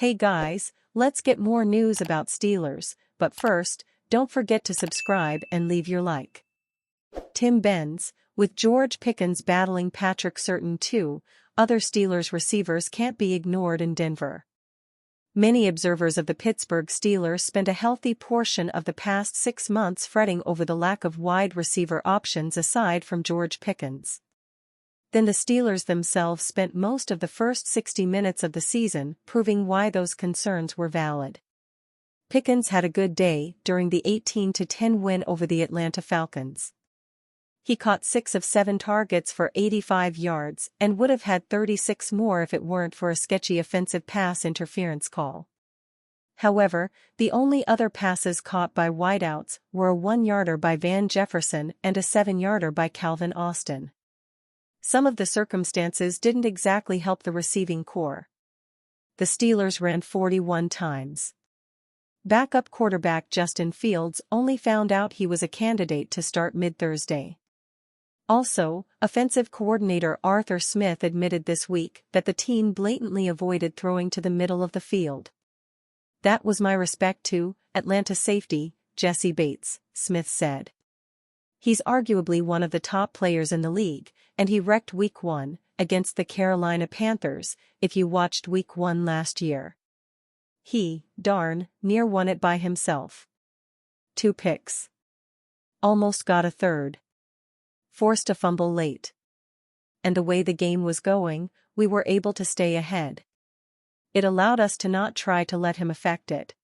Hey guys, let's get more news about Steelers, but first, don't forget to subscribe and leave your like. Tim Benz, with George Pickens battling Patrick Surtain too, other Steelers receivers can't be ignored in Denver. Many observers of the Pittsburgh Steelers spent a healthy portion of the past 6 months fretting over the lack of wide receiver options aside from George Pickens. Then the Steelers themselves spent most of the first 60 minutes of the season proving why those concerns were valid. Pickens had a good day during the 18-10 win over the Atlanta Falcons. He caught 6 of 7 targets for 85 yards and would have had 36 more if it weren't for a sketchy offensive pass interference call. However, the only other passes caught by wideouts were a 1-yarder by Van Jefferson and a 7-yarder by Calvin Austin. Some of the circumstances didn't exactly help the receiving corps. The Steelers ran 41 times. Backup quarterback Justin Fields only found out he was a candidate to start mid-Thursday. Also, offensive coordinator Arthur Smith admitted this week that the team blatantly avoided throwing to the middle of the field. "That was my respect to Atlanta safety, Jesse Bates," Smith said. He's arguably one of the top players in the league, and he wrecked Week 1 against the Carolina Panthers, if you watched Week 1 last year. He, darn near won it by himself. 2 picks. Almost got a third. Forced a fumble late. And the way the game was going, we were able to stay ahead. It allowed us to not try to let him affect it.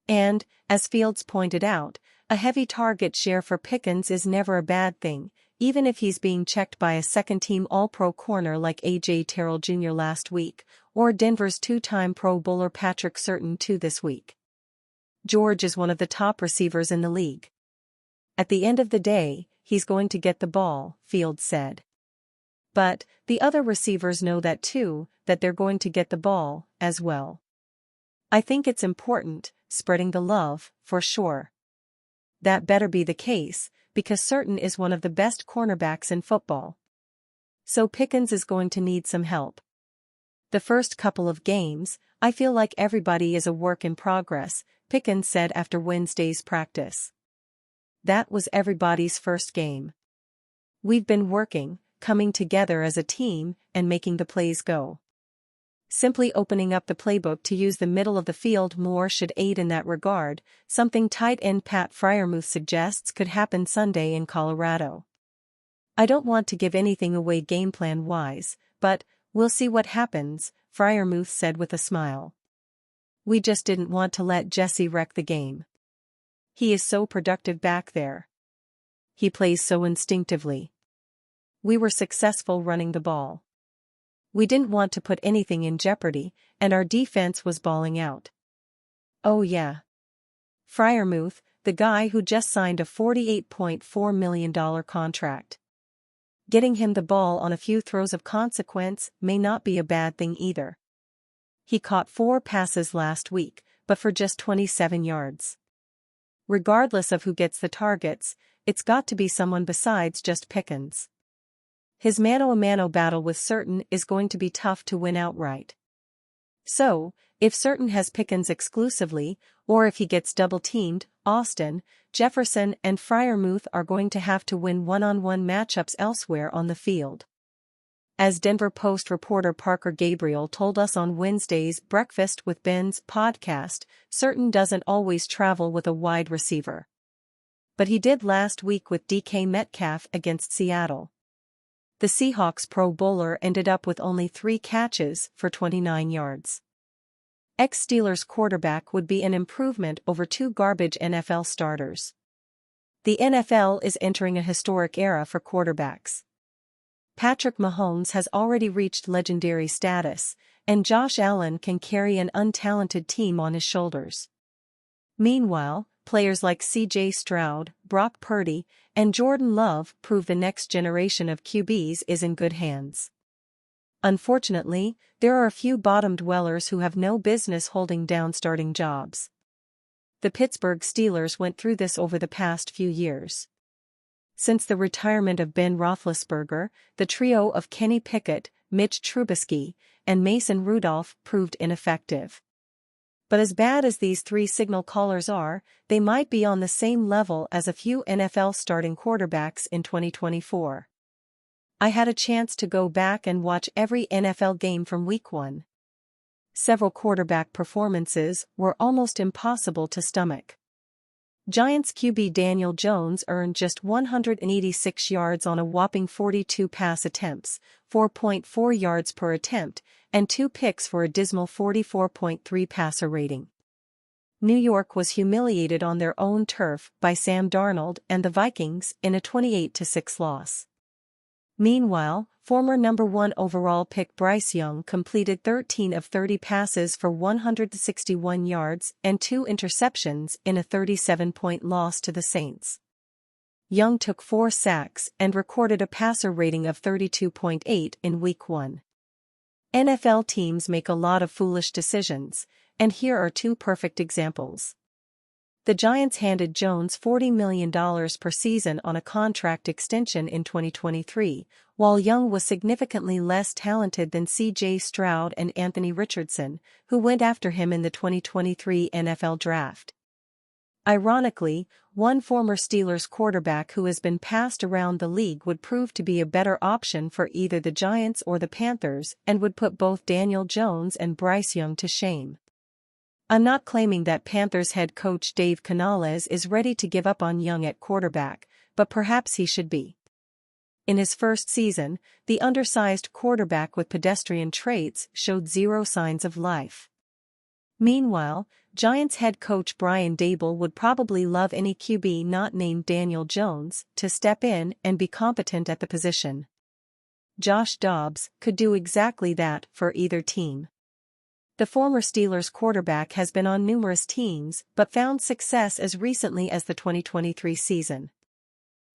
And, as Fields pointed out, a heavy target share for Pickens is never a bad thing, even if he's being checked by a second-team All-Pro corner like A.J. Terrell Jr. last week, or Denver's 2-time Pro Bowler Patrick Surtain too this week. George is one of the top receivers in the league. At the end of the day, he's going to get the ball, Fields said. But, the other receivers know that too, that they're going to get the ball, as well. I think it's important, spreading the love, for sure. That better be the case, because Surtain is one of the best cornerbacks in football. So Pickens is going to need some help. The first couple of games, I feel like everybody is a work in progress, Pickens said after Wednesday's practice. That was everybody's first game. We've been working, coming together as a team, and making the plays go. Simply opening up the playbook to use the middle of the field more should aid in that regard, something tight end Pat Freiermuth suggests could happen Sunday in Colorado. I don't want to give anything away game plan-wise, but we'll see what happens, Freiermuth said with a smile. We just didn't want to let Jesse wreck the game. He is so productive back there. He plays so instinctively. We were successful running the ball. We didn't want to put anything in jeopardy, and our defense was balling out. Oh yeah. Freiermuth, the guy who just signed a $48.4 million contract. Getting him the ball on a few throws of consequence may not be a bad thing either. He caught 4 passes last week, but for just 27 yards. Regardless of who gets the targets, it's got to be someone besides just Pickens. His mano-a-mano battle with Surtain is going to be tough to win outright. So, if Surtain has Pickens exclusively, or if he gets double-teamed, Austin, Jefferson and Freiermuth are going to have to win one-on-one matchups elsewhere on the field. As Denver Post reporter Parker Gabriel told us on Wednesday's Breakfast with Ben's podcast, Surtain doesn't always travel with a wide receiver. But he did last week with DK Metcalf against Seattle. The Seahawks Pro Bowler ended up with only 3 catches for 29 yards. Ex-Steelers quarterback would be an improvement over 2 garbage NFL starters. The NFL is entering a historic era for quarterbacks. Patrick Mahomes has already reached legendary status, and Josh Allen can carry an untalented team on his shoulders. Meanwhile, players like C.J. Stroud, Brock Purdy, and Jordan Love prove the next generation of QBs is in good hands. Unfortunately, there are a few bottom dwellers who have no business holding down starting jobs. The Pittsburgh Steelers went through this over the past few years. Since the retirement of Ben Roethlisberger, the trio of Kenny Pickett, Mitch Trubisky, and Mason Rudolph proved ineffective. But as bad as these three signal callers are, they might be on the same level as a few NFL starting quarterbacks in 2024. I had a chance to go back and watch every NFL game from Week 1. Several quarterback performances were almost impossible to stomach. Giants QB Daniel Jones earned just 186 yards on a whopping 42 pass attempts, 4.4 yards per attempt, and 2 picks for a dismal 44.3 passer rating. New York was humiliated on their own turf by Sam Darnold and the Vikings in a 28-6 loss. Meanwhile, former number 1 overall pick Bryce Young completed 13 of 30 passes for 161 yards and 2 interceptions in a 37-point loss to the Saints. Young took 4 sacks and recorded a passer rating of 32.8 in Week 1. NFL teams make a lot of foolish decisions, and here are 2 perfect examples. The Giants handed Jones $40 million per season on a contract extension in 2023, while Young was significantly less talented than C.J. Stroud and Anthony Richardson, who went after him in the 2023 NFL Draft. Ironically, one former Steelers quarterback who has been passed around the league would prove to be a better option for either the Giants or the Panthers and would put both Daniel Jones and Bryce Young to shame. I'm not claiming that Panthers head coach Dave Canales is ready to give up on Young at quarterback, but perhaps he should be. In his first season, the undersized quarterback with pedestrian traits showed zero signs of life. Meanwhile, Giants head coach Brian Daboll would probably love any QB not named Daniel Jones to step in and be competent at the position. Josh Dobbs could do exactly that for either team. The former Steelers quarterback has been on numerous teams but found success as recently as the 2023 season.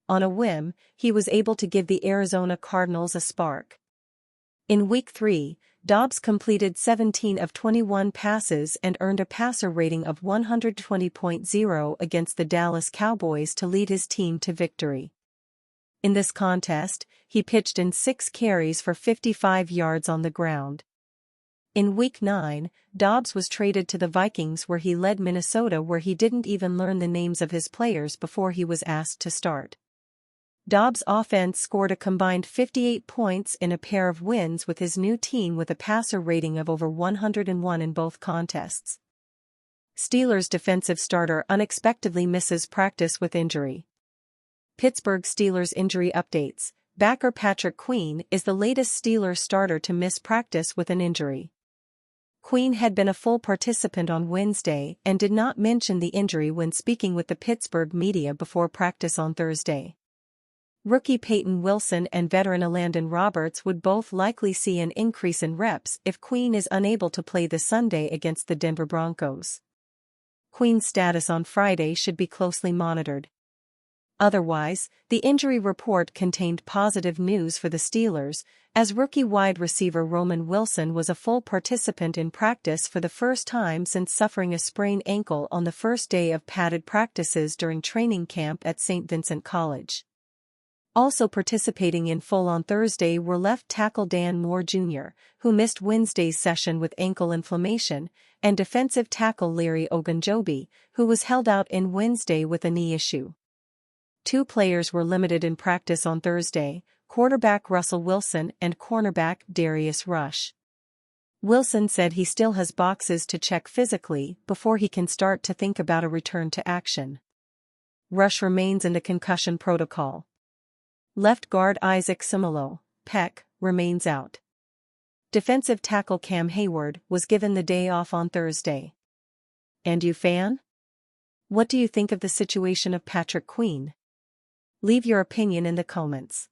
On a whim, he was able to give the Arizona Cardinals a spark. In Week 3, Dobbs completed 17 of 21 passes and earned a passer rating of 120.0 against the Dallas Cowboys to lead his team to victory. In this contest, he pitched in 6 carries for 55 yards on the ground. In Week 9, Dobbs was traded to the Vikings where he led Minnesota, where he didn't even learn the names of his players before he was asked to start. Dobbs' offense scored a combined 58 points in a pair of wins with his new team with a passer rating of over 101 in both contests. Steelers defensive starter unexpectedly misses practice with injury. Pittsburgh Steelers injury updates. Backer Patrick Queen is the latest Steelers starter to miss practice with an injury. Queen had been a full participant on Wednesday and did not mention the injury when speaking with the Pittsburgh media before practice on Thursday. Rookie Peyton Wilson and veteran Elandon Roberts would both likely see an increase in reps if Queen is unable to play this Sunday against the Denver Broncos. Queen's status on Friday should be closely monitored. Otherwise, the injury report contained positive news for the Steelers, as rookie wide receiver Roman Wilson was a full participant in practice for the first time since suffering a sprained ankle on the first day of padded practices during training camp at St. Vincent College. Also participating in full on Thursday were left tackle Dan Moore Jr., who missed Wednesday's session with ankle inflammation, and defensive tackle Larry Ogunjobi, who was held out in Wednesday with a knee issue. 2 players were limited in practice on Thursday, quarterback Russell Wilson and cornerback Darius Rush. Wilson said he still has boxes to check physically before he can start to think about a return to action. Rush remains in the concussion protocol. Left guard Isaac Seumalo, Peck, remains out. Defensive tackle Cam Hayward was given the day off on Thursday. And you fan? What do you think of the situation of Patrick Queen? Leave your opinion in the comments.